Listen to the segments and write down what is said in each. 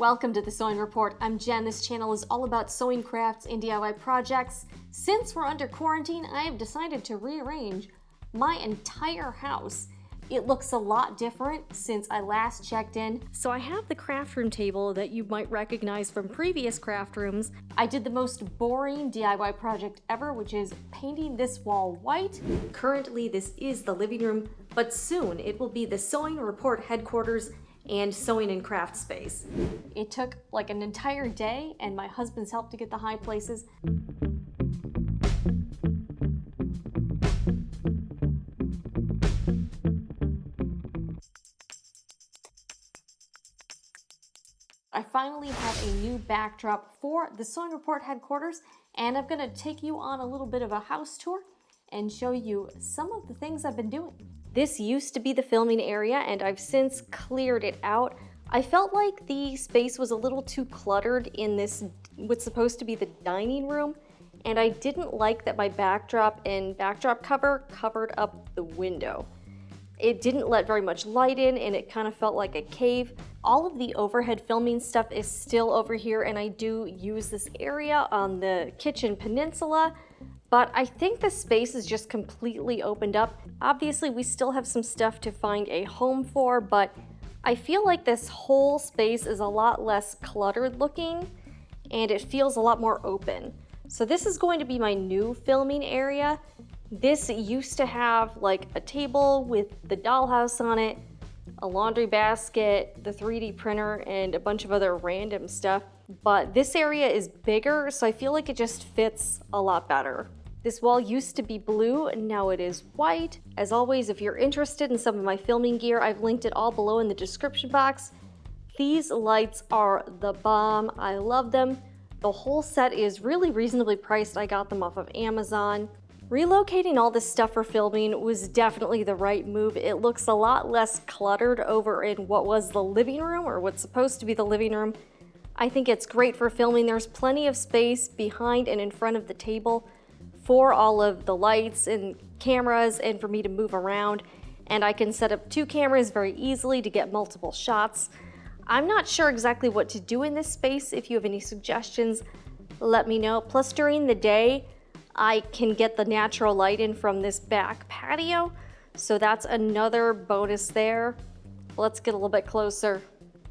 Welcome to the Sewing Report. I'm Jen. This channel is all about sewing crafts and DIY projects. Since we're under quarantine, I have decided to rearrange my entire house. It looks a lot different since I last checked in. So I have the craft room table that you might recognize from previous craft rooms. I did the most boring DIY project ever, which is painting this wall white. Currently, this is the living room, but soon it will be the Sewing Report headquarters and sewing and craft space. It took like an entire day and my husband's help to get the high places. I finally have a new backdrop for the Sewing Report headquarters, and I'm gonna take you on a little bit of a house tour and show you some of the things I've been doing. This used to be the filming area and I've since cleared it out. I felt like the space was a little too cluttered in this, what's supposed to be the dining room, and I didn't like that my backdrop and backdrop cover covered up the window. It didn't let very much light in and it kind of felt like a cave. All of the overhead filming stuff is still over here, and I do use this area on the kitchen peninsula, but I think the space is just completely opened up. Obviously, we still have some stuff to find a home for, but I feel like this whole space is a lot less cluttered looking and it feels a lot more open. So this is going to be my new filming area. This used to have like a table with the dollhouse on it, a laundry basket, the 3D printer, and a bunch of other random stuff. But this area is bigger, so I feel like it just fits a lot better. This wall used to be blue, and now it is white. As always, if you're interested in some of my filming gear, I've linked it all below in the description box. These lights are the bomb. I love them. The whole set is really reasonably priced. I got them off of Amazon. Relocating all this stuff for filming was definitely the right move. It looks a lot less cluttered over in what was the living room, or what's supposed to be the living room. I think it's great for filming. There's plenty of space behind and in front of the table for all of the lights and cameras and for me to move around. And I can set up 2 cameras very easily to get multiple shots. I'm not sure exactly what to do in this space. If you have any suggestions, let me know. Plus, during the day, I can get the natural light in from this back patio, so that's another bonus there. Let's get a little bit closer.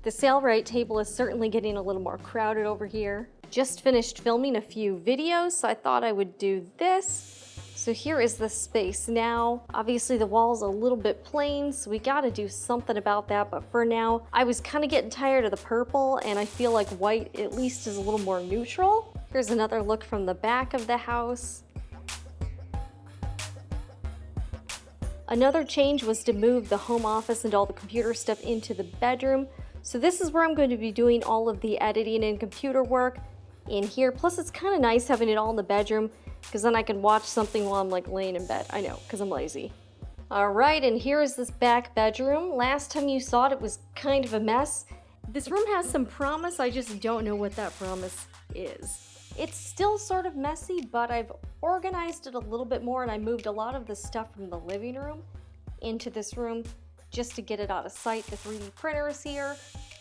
The sail right table is certainly getting a little more crowded over here. Just finished filming a few videos, so I thought I would do this. So here is the space now. Obviously the wall's a little bit plain, so we gotta do something about that, but for now, I was kind of getting tired of the purple, and I feel like white at least is a little more neutral. Here's another look from the back of the house. Another change was to move the home office and all the computer stuff into the bedroom. So this is where I'm going to be doing all of the editing and computer work in here. Plus it's kind of nice having it all in the bedroom, because then I can watch something while I'm like laying in bed. I know, because I'm lazy. All right, and here is this back bedroom. Last time you saw it, it was kind of a mess. This room has some promise, I just don't know what that promise is. It's still sort of messy, but I've organized it a little bit more, and I moved a lot of the stuff from the living room into this room just to get it out of sight. The 3D printer is here.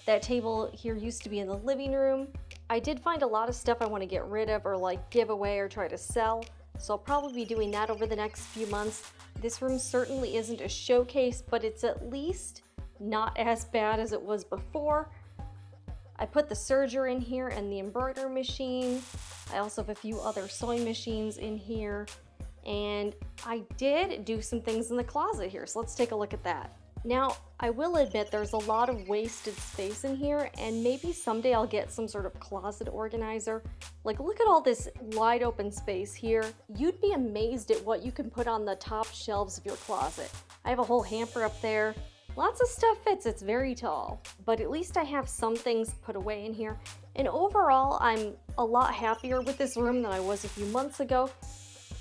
That table here used to be in the living room. I did find a lot of stuff I want to get rid of or like give away or try to sell, so I'll probably be doing that over the next few months. This room certainly isn't a showcase, but it's at least not as bad as it was before. I put the serger in here and the embroidery machine. I also have a few other sewing machines in here. And I did do some things in the closet here, so let's take a look at that. Now, I will admit there's a lot of wasted space in here, and maybe someday I'll get some sort of closet organizer. Like, look at all this wide open space here. You'd be amazed at what you can put on the top shelves of your closet. I have a whole hamper up there. Lots of stuff fits, it's very tall, but at least I have some things put away in here. And overall, I'm a lot happier with this room than I was a few months ago.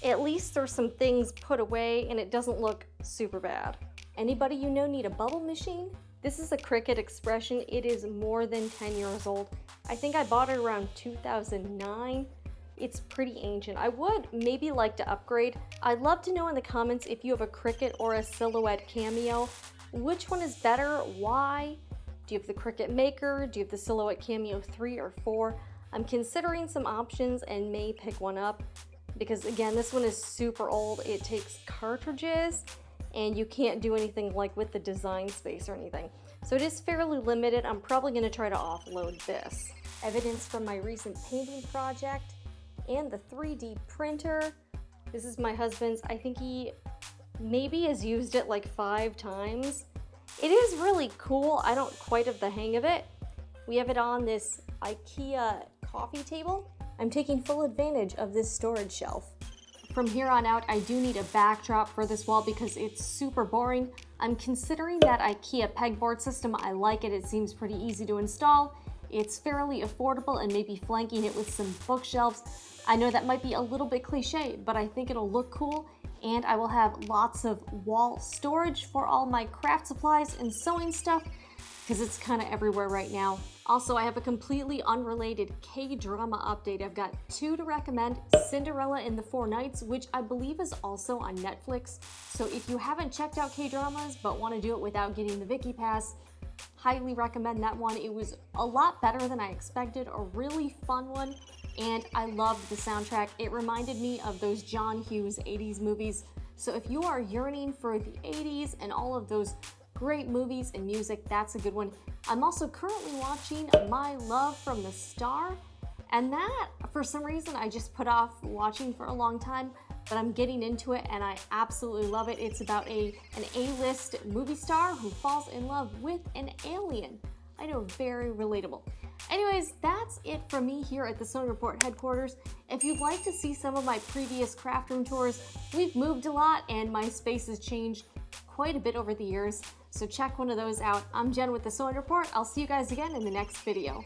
At least there's some things put away and it doesn't look super bad. Anybody you know need a bubble machine? This is a Cricut Expression. It is more than 10 years old. I think I bought it around 2009. It's pretty ancient. I would maybe like to upgrade. I'd love to know in the comments if you have a Cricut or a Silhouette Cameo. Which one is better? Why? Do you have the Cricut Maker? Do you have the Silhouette Cameo 3 or 4? I'm considering some options and may pick one up because again, this one is super old. It takes cartridges and you can't do anything like with the design space or anything. So it is fairly limited. I'm probably gonna try to offload this. Evidence from my recent painting project and the 3D printer. This is my husband's. I think he maybe has used it like 5 times. It is really cool. I don't quite have the hang of it. We have it on this IKEA coffee table. I'm taking full advantage of this storage shelf. From here on out, I do need a backdrop for this wall because it's super boring. I'm considering that IKEA pegboard system. I like it. It seems pretty easy to install. It's fairly affordable and maybe flanking it with some bookshelves. I know that might be a little bit cliche, but I think it'll look cool, and I will have lots of wall storage for all my craft supplies and sewing stuff because it's kind of everywhere right now. Also, I have a completely unrelated K-drama update. I've got 2 to recommend: Cinderella in the 4 Nights, which I believe is also on Netflix. So if you haven't checked out K-dramas but want to do it without getting the Viki Pass, highly recommend that one. It was a lot better than I expected, a really fun one, and I loved the soundtrack. It reminded me of those John Hughes 80s movies. So if you are yearning for the 80s and all of those great movies and music, that's a good one. I'm also currently watching My Love from the Star, and that, for some reason, I just put off watching for a long time, but I'm getting into it and I absolutely love it. It's about an A-list movie star who falls in love with an alien. I know, very relatable. Anyways, that's it from me here at the Sewing Report headquarters. If you'd like to see some of my previous craft room tours, we've moved a lot and my space has changed quite a bit over the years, so check one of those out. I'm Jen with the Sewing Report. I'll see you guys again in the next video.